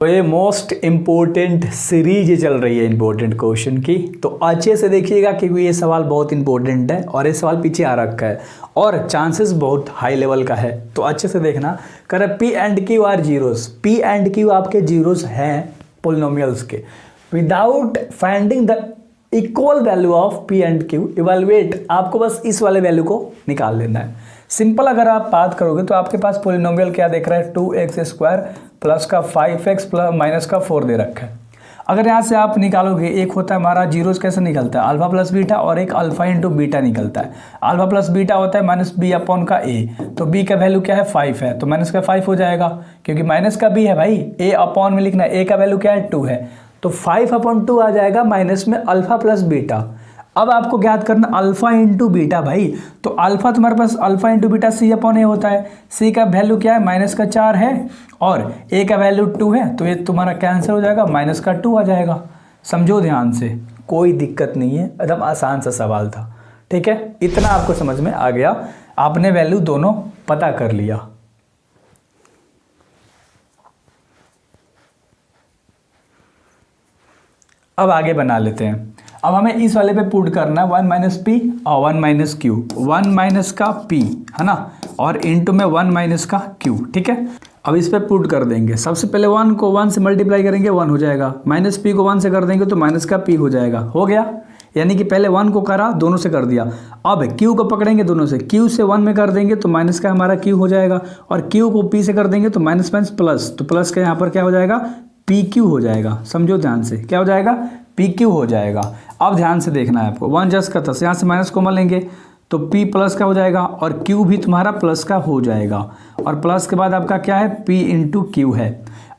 तो ये most important series चल रही है इम्पोर्टेंट क्वेश्चन की, तो अच्छे से देखिएगा क्योंकि ये सवाल बहुत इंपॉर्टेंट है और ये सवाल पीछे आ रखा है और चांसेस बहुत हाई लेवल का है। तो अच्छे से देखना। कर P and Q R zeros, P and Q आपके जीरोस हैं पोलिनोमियल्स के। Without finding the equal value of P and Q evaluate, आपको बस इस वाले वैल्यू को निकाल लेना है। सिंपल अगर आप बात करोगे तो आपके पास पोलिनोमियल क्या देख रहा है, 2x² प्लस का 5x प्लस माइनस का 4 दे रखा है। अगर यहाँ से आप निकालोगे, एक होता है हमारा जीरोस कैसे निकलता है, अल्फा प्लस बीटा, और एक अल्फा इंटू बीटा निकलता है। अल्फा प्लस बीटा होता है माइनस बी अपॉन का ए, तो बी का वैल्यू क्या है 5 है, तो माइनस का 5 हो जाएगा क्योंकि माइनस का बी है भाई, ए अपॉन में लिखना है, ए का वैल्यू क्या है 2 है, तो 5/2 आ जाएगा माइनस में अल्फा प्लस बीटा। अब आपको ज्ञात करना अल्फा इंटू बीटा भाई, तो अल्फा तुम्हारे पास अल्फा इंटू बीटा सी अपॉन ए होता है, सी का वैल्यू क्या है माइनस का 4 है और ए का वैल्यू 2 है, तो ये तुम्हारा कैंसिल हो जाएगा, माइनस का 2 आ जाएगा। समझो ध्यान से, कोई दिक्कत नहीं है, एकदम आसान सा सवाल था। ठीक है, इतना आपको समझ में आ गया, आपने वैल्यू दोनों पता कर लिया। अब आगे बना लेते हैं। अब हमें इस वाले पे पुट करना है 1 माइनस पी और 1 माइनस क्यू, 1 माइनस का पी है ना, और इंटू में 1 माइनस का क्यू। ठीक है, अब इस पे पुट कर देंगे। सबसे पहले 1 को 1 से मल्टीप्लाई करेंगे 1 हो जाएगा, माइनस पी को 1 से कर देंगे तो माइनस का पी हो जाएगा। हो गया, यानी कि पहले 1 को करा, दोनों से कर दिया। अब क्यू को पकड़ेंगे दोनों से, क्यू से 1 में कर देंगे तो माइनस का हमारा क्यू हो जाएगा, और क्यू को पी से कर देंगे तो माइनस माइनस प्लस, तो प्लस का यहाँ पर क्या हो जाएगा पी क्यू हो जाएगा। समझो ध्यान से, क्या हो जाएगा पी क्यू हो जाएगा। अब ध्यान से देखना है आपको, 1 जस्ट का 10, यहाँ से माइनस कॉमन लेंगे तो p प्लस का हो जाएगा और q भी तुम्हारा प्लस का हो जाएगा, और प्लस के बाद आपका क्या है p इंटू क्यू है।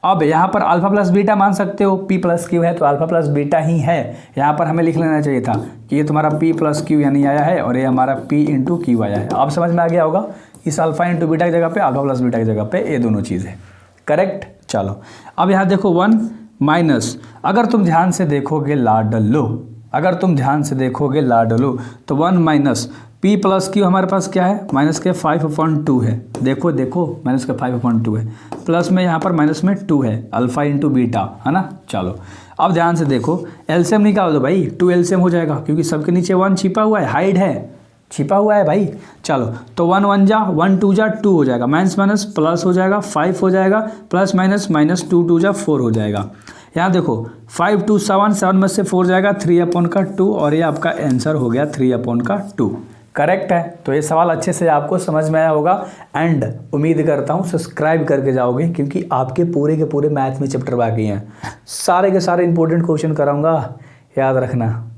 अब यहाँ पर अल्फा प्लस बीटा मान सकते हो, p प्लस क्यू है तो अल्फा प्लस बीटा ही है। यहाँ पर हमें लिख लेना चाहिए था कि ये तुम्हारा p प्लस क्यू यानी आया है और ये हमारा p इंटू क्यू आया है। अब समझ में आ गया होगा, इस अल्फा इंटू बीटा की जगह पे अल्फा प्लस बीटा की जगह पे ये दोनों चीज़ है। करेक्ट। चलो अब यहाँ देखो 1 माइनस, अगर तुम ध्यान से देखोगे लाडलो, अगर तुम ध्यान से देखोगे लाडलो तो 1 माइनस p प्लस क्यू हमारे पास क्या है माइनस के 5/2 है। देखो देखो माइनस का 5/2 है, प्लस में यहाँ पर माइनस में 2 है, अल्फा इंटू बीटा है ना। चलो अब ध्यान से देखो, एलसीएम निकाल दो भाई, 2 एलसीएम हो जाएगा क्योंकि सबके नीचे 1 छिपा हुआ है, हाइड है, छिपा हुआ है भाई। चलो तो 1 1 जा 1 2 जा 2 हो जाएगा, माइनस माइनस प्लस हो जाएगा, 5 हो जाएगा, प्लस माइनस माइनस 2 2 जा 4 हो जाएगा। यहाँ देखो 5 2 7, 7 में से 4 जाएगा 3/2, और ये आपका आंसर हो गया 3/2। करेक्ट है। तो ये सवाल अच्छे से आपको समझ में आया होगा, एंड उम्मीद करता हूँ सब्सक्राइब करके जाओगे क्योंकि आपके पूरे के पूरे मैथ में चैप्टर बाकी हैं, सारे के सारे इंपॉर्टेंट क्वेश्चन कराऊंगा, याद रखना।